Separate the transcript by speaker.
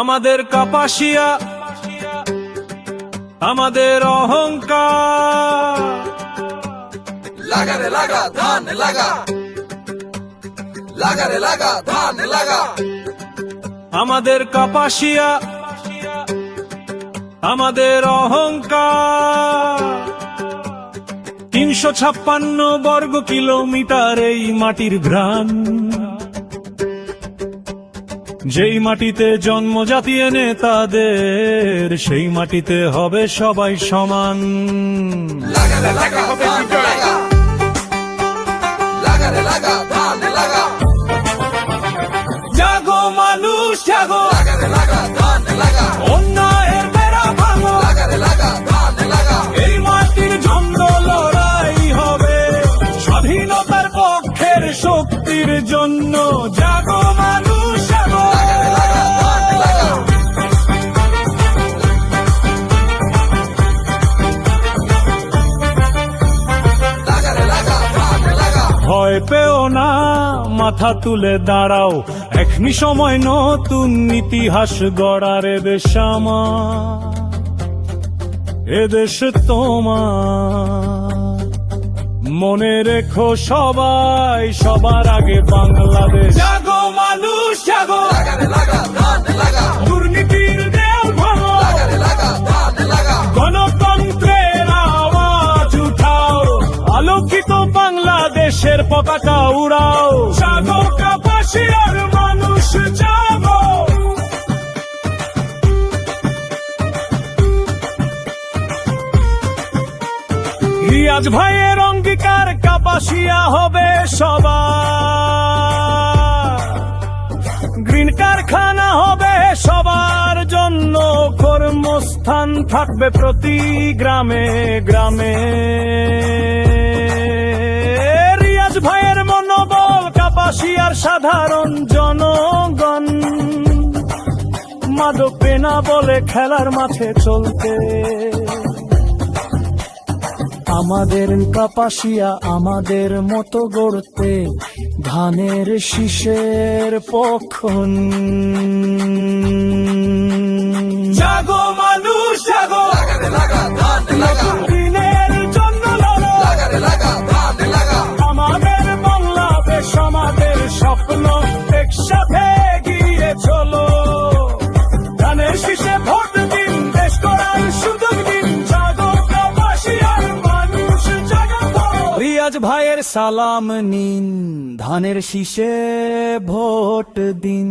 Speaker 1: আমাদের কাপাসিয়া, আমাদের অহংকার।
Speaker 2: লাগা রে লাগা ধান লাগা, লাগা রে লাগা ধান লাগা।
Speaker 1: আমাদের কাপাসিয়া, আমাদের অহংকার। ৩৫৬ বর্গ কিলোমিটার এই মাটির ঘ্রাণ, যেই মাটিতে জন্মজাতি এনে তাদের, সেই মাটিতে হবে সবাই সমান।
Speaker 2: লাগা রে লাগা ধান লাগা, লাগা রে লাগা ধান লাগা।
Speaker 1: জাগো মানুষ জাগো,
Speaker 2: লাগা রে লাগা ধান লাগা,
Speaker 1: অন্যায়ের বেড়া ভাঙো।
Speaker 2: লাগা রে লাগা ধান লাগা।
Speaker 1: এই মাটির জন্য লড়াই হবে, স্বাধীনতার পক্ষের শক্তির জন্য। জাগো মানুষ জাগো,
Speaker 2: লাগা রে লাগা ধান লাগা। লাগা রে লাগা ধান লাগা।
Speaker 1: ভয় পেও না, মাথা তুলে দাঁড়াও। এখনি সময় নতুন ইতিহাস গড়ার। এদেশ আমার, এদেশ তোমার। মনে রেখো সবাই, সবার আগে বাংলাদেশ। জাগো মানুষ জাগো,
Speaker 2: লাগা রে লাগা ধান লাগা,
Speaker 1: দুর্নীতির দেয়াল ভাঙো।
Speaker 2: লাগা রে লাগা ধান লাগা।
Speaker 1: গণতন্ত্রের আওয়াজ উঠাও, আলোকিত বাংলাদেশের পতাকা উড়াও। জাগো কাপাসিয়ার মানুষ জাগো। রিয়াজ ভাইয়ের অঙ্গীকার, কাপাসিয়া হবে সবার। গ্রিন কারখানা হবে সবার জন্য, কর্মস্থান থাকবে প্রতি গ্রামে গ্রামে। রিয়াজ ভাইয়ের মনোবল, কাপাসিয়ার সাধারণ জনগণ। মাদক পেনা বলে খেলার মাঠে চলতে। আমাদের কাপাসিয়া আমাদের মতো গড়তে, ধানের শীষের পক্ষ। জাগো মানুষ জাগো,
Speaker 2: লাগা রে লাগা ধান লাগা,
Speaker 1: দিনের জন্য লড়ো।
Speaker 2: লাগা রে লাগা ধান লাগা।
Speaker 1: আমাদের বাংলাদেশ, আমাদের স্বপ্ন, একসাথে এগিয়ে চলো। ধানের শীষে ভোট দিন, দেশ করার সুযোগ দিন। জাগো কাপাসিয়ার মানুষ জাগো। রিয়াজ ভাইয়ের সালাম নিন, ধানের শীষে ভোট দিন।